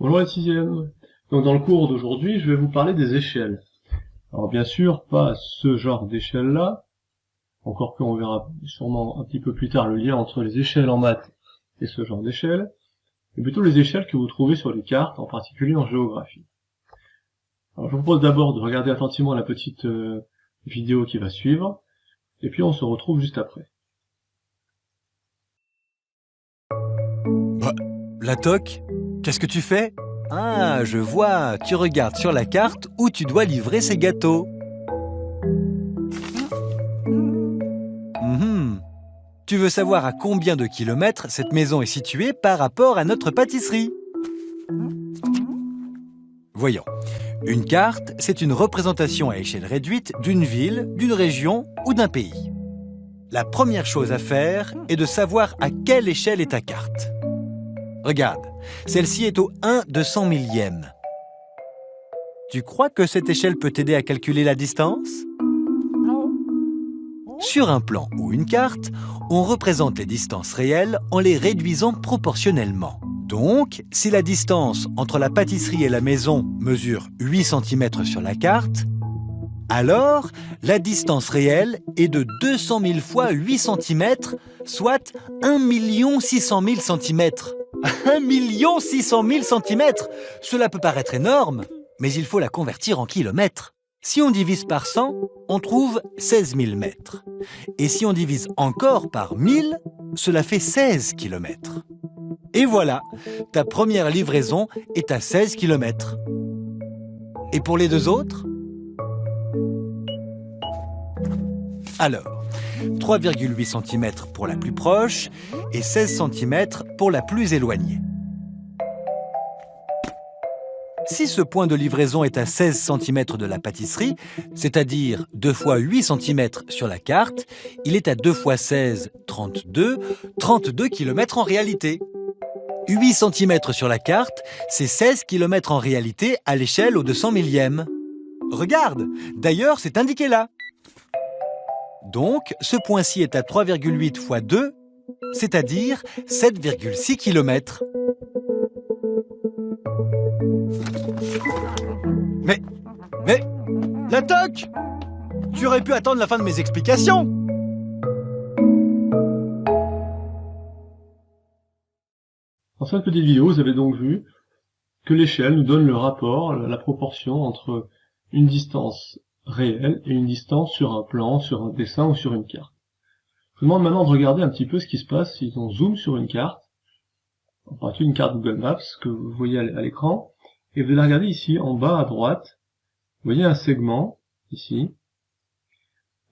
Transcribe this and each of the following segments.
Bonjour la sixième. Donc dans le cours d'aujourd'hui, je vais vous parler des échelles. Alors bien sûr, pas ce genre d'échelle-là, encore qu'on verra sûrement un petit peu plus tard le lien entre les échelles en maths et ce genre d'échelle, mais plutôt les échelles que vous trouvez sur les cartes, en particulier en géographie. Alors je vous propose d'abord de regarder attentivement la petite vidéo qui va suivre, et puis on se retrouve juste après. La toque, qu'est-ce que tu fais? Ah, je vois, tu regardes sur la carte où tu dois livrer ces gâteaux. Tu veux savoir à combien de kilomètres cette maison est située par rapport à notre pâtisserie? Voyons. Une carte, c'est une représentation à échelle réduite d'une ville, d'une région ou d'un pays. La première chose à faire est de savoir à quelle échelle est ta carte. Regarde, celle-ci est au 1/200 millième. Tu crois que cette échelle peut t'aider à calculer la distance? Sur un plan ou une carte, on représente les distances réelles en les réduisant proportionnellement. Donc, si la distance entre la pâtisserie et la maison mesure 8 cm sur la carte, alors la distance réelle est de 200 000 fois 8 cm, soit 1 600 000 cm. 1 600 000 cm! Cela peut paraître énorme, mais il faut la convertir en kilomètres. Si on divise par 100, on trouve 16 000 mètres. Et si on divise encore par 1000, cela fait 16 kilomètres. Et voilà, ta première livraison est à 16 kilomètres. Et pour les deux autres? Alors, 3,8 cm pour la plus proche et 16 cm pour la plus éloignée. Si ce point de livraison est à 16 cm de la pâtisserie, c'est-à-dire 2 fois 8 cm sur la carte, il est à 2 fois 16, 32 km en réalité. 8 cm sur la carte, c'est 16 km en réalité à l'échelle au 200 millième. Regarde, d'ailleurs c'est indiqué là. Donc, ce point-ci est à 3,8 fois 2, c'est-à-dire 7,6 km. Mais, la toque! Tu aurais pu attendre la fin de mes explications! Dans cette petite vidéo, vous avez donc vu que l'échelle nous donne le rapport, la proportion entre une distance réelle et une distance sur un plan, sur un dessin ou sur une carte. Je vous demande maintenant de regarder un petit peu ce qui se passe si on zoome sur une carte, en particulier une carte Google Maps que vous voyez à l'écran, et vous allez regarder ici en bas à droite, vous voyez un segment, ici,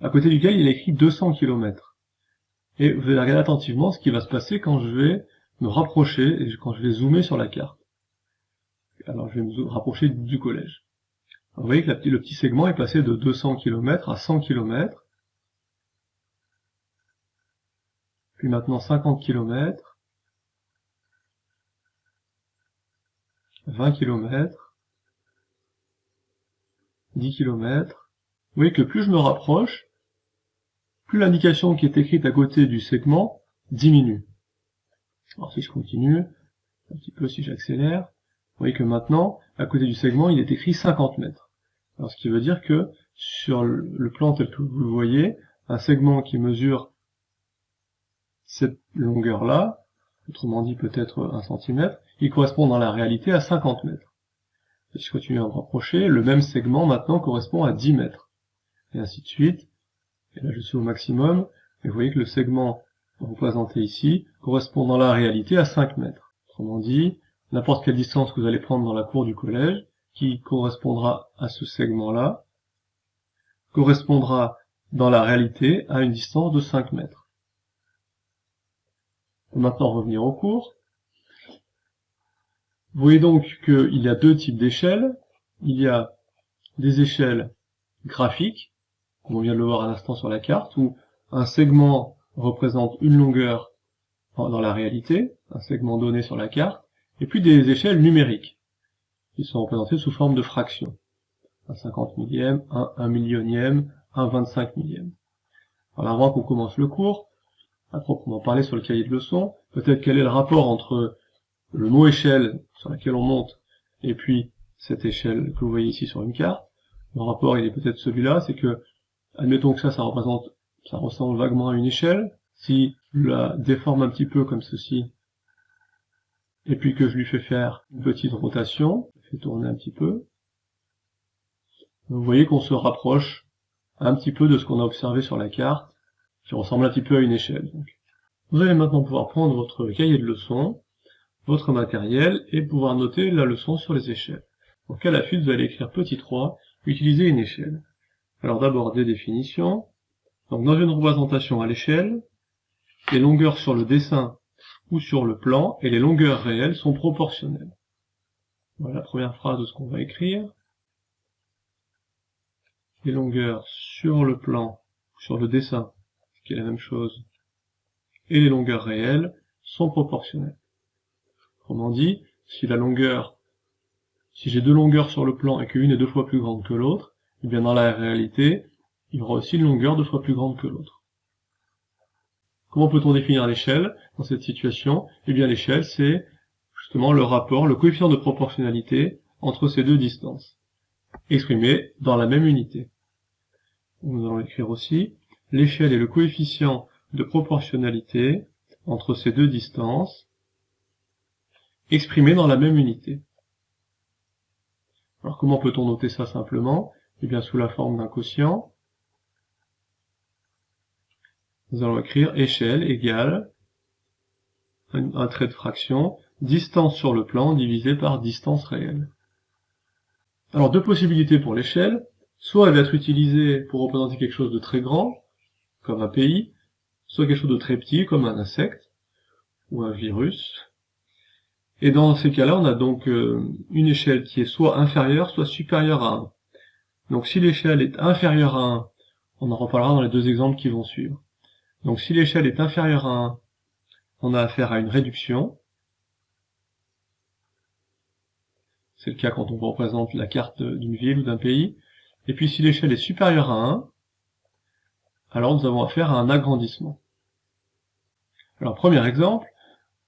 à côté duquel il est écrit 200 km. Et vous allez regarder attentivement ce qui va se passer quand je vais me rapprocher et quand je vais zoomer sur la carte. Alors je vais me rapprocher du collège. Alors, vous voyez que le petit segment est passé de 200 km à 100 km, puis maintenant 50 km, 20 km, 10 km. Vous voyez que plus je me rapproche, plus l'indication qui est écrite à côté du segment diminue. Alors si je continue, un petit peu si j'accélère, vous voyez que maintenant, à côté du segment, il est écrit 50 mètres. Alors ce qui veut dire que sur le plan tel que vous le voyez, un segment qui mesure cette longueur-là, autrement dit peut-être 1 cm, il correspond dans la réalité à 50 mètres. Et si je continue à me rapprocher, le même segment maintenant correspond à 10 mètres. Et ainsi de suite. Et là je suis au maximum, et vous voyez que le segment représenté ici correspond dans la réalité à 5 mètres. Autrement dit, n'importe quelle distance que vous allez prendre dans la cour du collège, qui correspondra à ce segment-là, correspondra dans la réalité à une distance de 5 mètres. On va maintenant revenir au cours. Vous voyez donc qu'il y a deux types d'échelles. Il y a des échelles graphiques, comme on vient de le voir à l'instant sur la carte, où un segment représente une longueur dans la réalité, un segment donné sur la carte, et puis des échelles numériques, qui sont représentées sous forme de fractions. Un 50 millième, un 1 millionième, un 25 millième. Alors avant qu'on commence le cours, à proprement parler sur le cahier de leçons, peut-être quel est le rapport entre le mot échelle, sur laquelle on monte, et puis cette échelle que vous voyez ici sur une carte. Le rapport il est peut-être celui-là, c'est que, admettons que ça ressemble vaguement à une échelle. Si je la déforme un petit peu comme ceci, et puis que je lui fais faire une petite rotation, je fais tourner un petit peu, vous voyez qu'on se rapproche un petit peu de ce qu'on a observé sur la carte, qui ressemble un petit peu à une échelle. Donc, vous allez maintenant pouvoir prendre votre cahier de leçons, votre matériel, et pouvoir noter la leçon sur les échelles. Donc à la suite, vous allez écrire petit 3, utiliser une échelle. Alors d'abord des définitions. Donc dans une représentation à l'échelle, les longueurs sur le dessin ou sur le plan et les longueurs réelles sont proportionnelles. Voilà la première phrase de ce qu'on va écrire. Les longueurs sur le plan, sur le dessin, ce qui est la même chose, et les longueurs réelles sont proportionnelles. Autrement dit, si j'ai deux longueurs sur le plan et qu'une est 2 fois plus grande que l'autre, et bien dans la réalité, il y aura aussi une longueur 2 fois plus grande que l'autre. Comment peut-on définir l'échelle dans cette situation? Eh bien l'échelle, c'est justement le rapport, le coefficient de proportionnalité entre ces deux distances, exprimé dans la même unité. Nous allons écrire aussi, l'échelle est le coefficient de proportionnalité entre ces deux distances, exprimé dans la même unité. Alors comment peut-on noter ça simplement? Eh bien sous la forme d'un quotient. Nous allons écrire échelle égale un trait de fraction, distance sur le plan divisé par distance réelle. Alors deux possibilités pour l'échelle, soit elle va être utilisée pour représenter quelque chose de très grand, comme un pays, soit quelque chose de très petit, comme un insecte, ou un virus. Et dans ces cas-là, on a donc une échelle qui est soit inférieure, soit supérieure à 1. Donc si l'échelle est inférieure à 1, on en reparlera dans les deux exemples qui vont suivre. Donc si l'échelle est inférieure à 1, on a affaire à une réduction. C'est le cas quand on représente la carte d'une ville ou d'un pays. Et puis si l'échelle est supérieure à 1, alors nous avons affaire à un agrandissement. Alors premier exemple,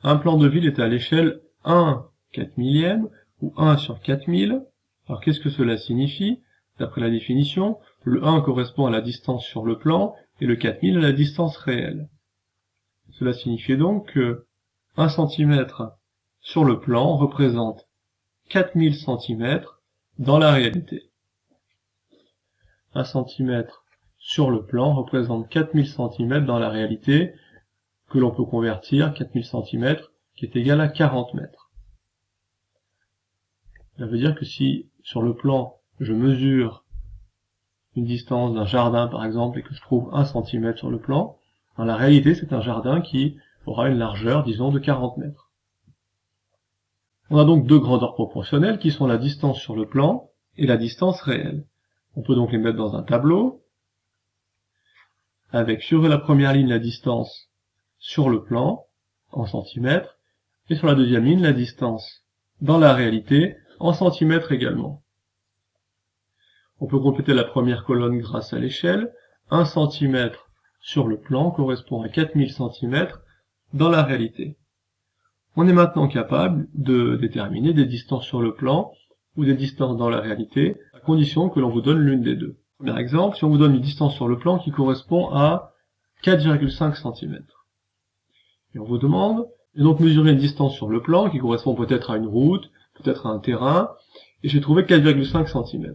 un plan de ville est à l'échelle 1/4000 ou 1 sur 4000. Alors qu'est-ce que cela signifie? D'après la définition, le 1 correspond à la distance sur le plan et le 4000 à la distance réelle. Cela signifie donc que 1 cm sur le plan représente 4000 cm dans la réalité. 1 cm sur le plan représente 4000 cm dans la réalité, que l'on peut convertir 4000 cm qui est égal à 40 mètres. Ça veut dire que si sur le plan je mesure une distance d'un jardin par exemple et que je trouve 1 cm sur le plan, dans la réalité c'est un jardin qui aura une largeur disons de 40 mètres. On a donc deux grandeurs proportionnelles qui sont la distance sur le plan et la distance réelle. On peut donc les mettre dans un tableau avec sur la première ligne la distance sur le plan en centimètres et sur la deuxième ligne la distance dans la réalité en centimètres également. On peut compléter la première colonne grâce à l'échelle. 1 cm sur le plan correspond à 4000 cm dans la réalité. On est maintenant capable de déterminer des distances sur le plan ou des distances dans la réalité, à condition que l'on vous donne l'une des deux. Premier exemple, si on vous donne une distance sur le plan qui correspond à 4,5 cm. Et on vous demande de donc mesurer une distance sur le plan qui correspond peut-être à une route, peut-être à un terrain, et j'ai trouvé 4,5 cm.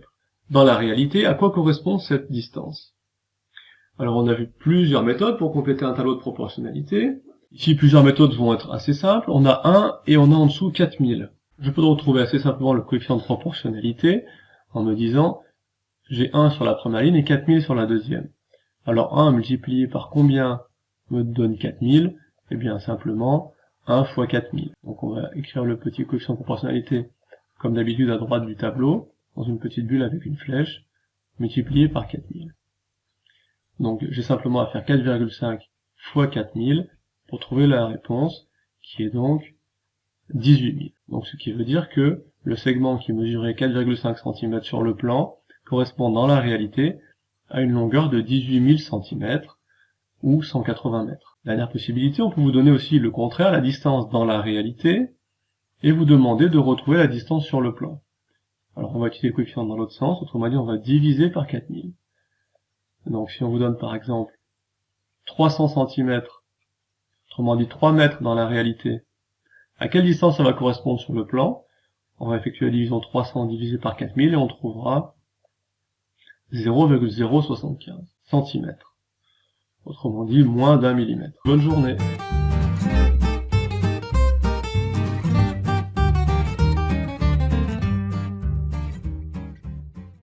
Dans la réalité, à quoi correspond cette distance? Alors on a vu plusieurs méthodes pour compléter un tableau de proportionnalité. Ici, plusieurs méthodes vont être assez simples. On a 1 et on a en dessous 4000. Je peux donc trouver assez simplement le coefficient de proportionnalité en me disant j'ai 1 sur la première ligne et 4000 sur la deuxième. Alors 1 multiplié par combien me donne 4000? Eh bien simplement 1 fois 4000. Donc on va écrire le petit coefficient de proportionnalité comme d'habitude à droite du tableau, dans une petite bulle avec une flèche, multiplié par 4000. Donc j'ai simplement à faire 4,5 fois 4000 pour trouver la réponse, qui est donc 18 000. Donc ce qui veut dire que le segment qui mesurait 4,5 cm sur le plan correspond dans la réalité à une longueur de 18 000 cm ou 180 mètres. Dernière possibilité, on peut vous donner aussi le contraire, la distance dans la réalité et vous demandez de retrouver la distance sur le plan. Alors on va utiliser le coefficient dans l'autre sens, autrement dit on va diviser par 4000. Donc si on vous donne par exemple 300 cm, autrement dit 3 mètres dans la réalité, à quelle distance ça va correspondre sur le plan? On va effectuer la division 300 divisé par 4000 et on trouvera 0,075 cm. Autrement dit, moins d'1 millimètre. Bonne journée.